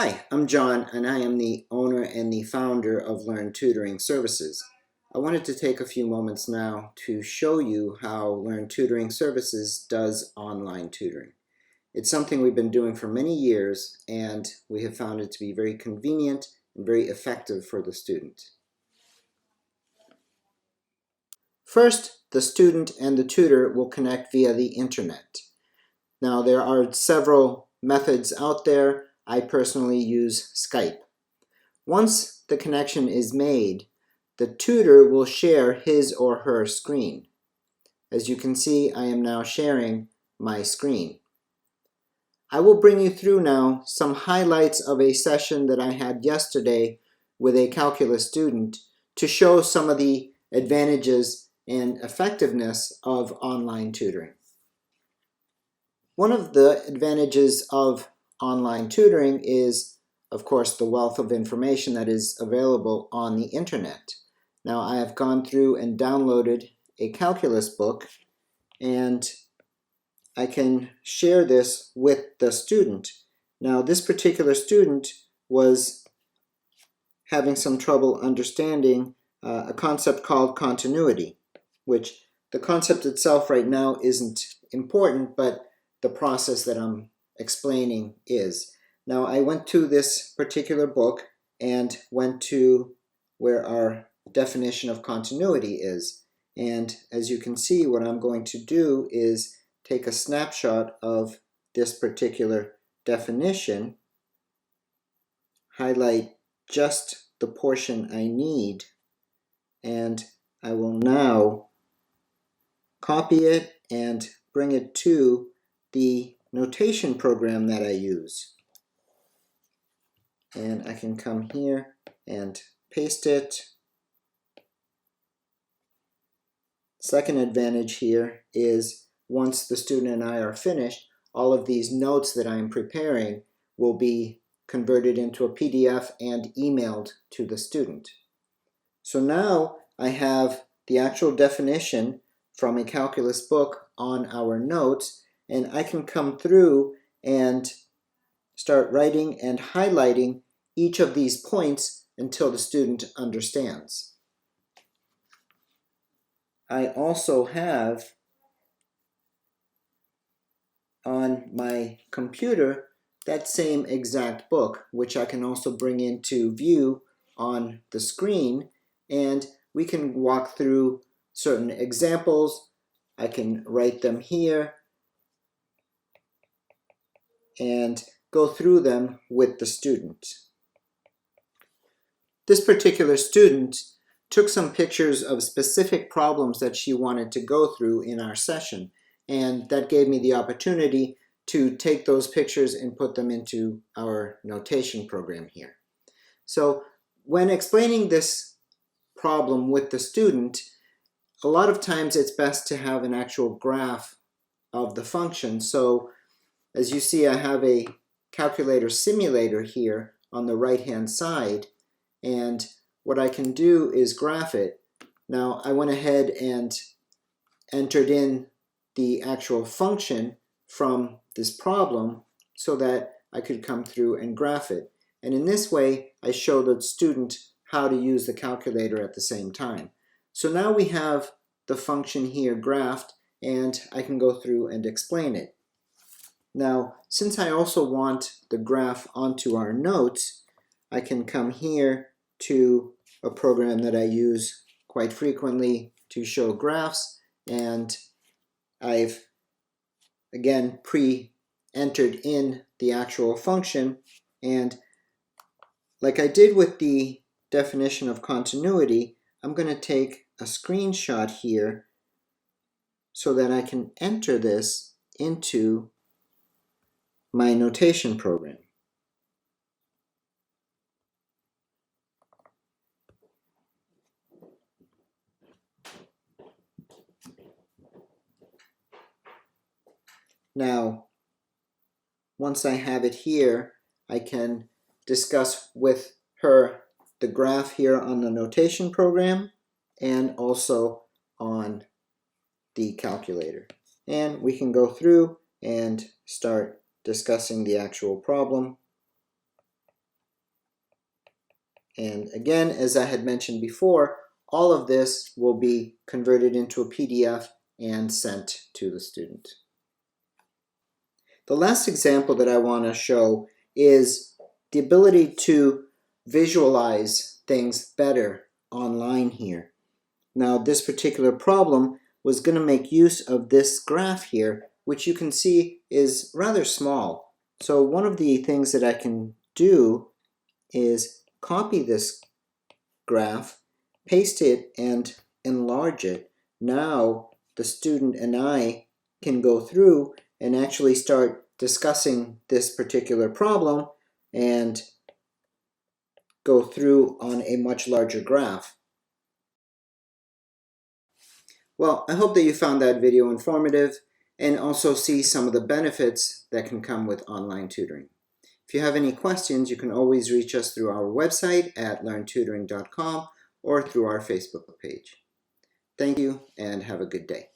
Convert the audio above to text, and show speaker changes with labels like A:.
A: Hi, I'm John, and I am the owner and the founder of Learn Tutoring Services. I wanted to take a few moments now to show you how Learn Tutoring Services does online tutoring. It's something we've been doing for many years, and we have found it to be very convenient and very effective for the student. First, the student and the tutor will connect via the internet. Now, there are several methods out there. I personally use Skype. Once the connection is made, the tutor will share his or her screen. As you can see, I am now sharing my screen. I will bring you through now some highlights of a session that I had yesterday with a calculus student to show some of the advantages and effectiveness of online tutoring. One of the advantages of online tutoring is, of course, the wealth of information that is available on the internet. Now, I have gone through and downloaded a calculus book, and I can share this with the student. Now, this particular student was having some trouble understanding a concept called continuity, which the concept itself right now isn't important, but the process that I'm explaining is. Now, I went to this particular book and went to where our definition of continuity is. And as you can see, what I'm going to do is take a snapshot of this particular definition, highlight just the portion I need, and I will now copy it and bring it to the notation program that I use. And I can come here and paste it. Second advantage here is once the student and I are finished, all of these notes that I'm preparing will be converted into a PDF and emailed to the student. So now I have the actual definition from a calculus book on our notes, and I can come through and start writing and highlighting each of these points until the student understands. I also have on my computer that same exact book, which I can also bring into view on the screen, and we can walk through certain examples. I can write them here and go through them with the student. This particular student took some pictures of specific problems that she wanted to go through in our session, and that gave me the opportunity to take those pictures and put them into our notation program here. So when explaining this problem with the student, a lot of times it's best to have an actual graph of the function. So as you see, I have a calculator simulator here on the right-hand side, and what I can do is graph it. Now, I went ahead and entered in the actual function from this problem so that I could come through and graph it. And in this way, I show the student how to use the calculator at the same time. So now we have the function here graphed, and I can go through and explain it. Now, since I also want the graph onto our notes, I can come here to a program that I use quite frequently to show graphs, and I've again pre-entered in the actual function, and like I did with the definition of continuity, I'm going to take a screenshot here so that I can enter this into my notation program. Now, once I have it here, I can discuss with her the graph here on the notation program and also on the calculator. And we can go through and start discussing the actual problem. And again, as I had mentioned before, all of this will be converted into a PDF and sent to the student. The last example that I want to show is the ability to visualize things better online here. Now, this particular problem was going to make use of this graph here, which you can see is rather small. So one of the things that I can do is copy this graph, paste it, and enlarge it. Now the student and I can go through and actually start discussing this particular problem and go through on a much larger graph. Well, I hope that you found that video informative and also see some of the benefits that can come with online tutoring. If you have any questions, you can always reach us through our website at learntutoring.com or through our Facebook page. Thank you and have a good day.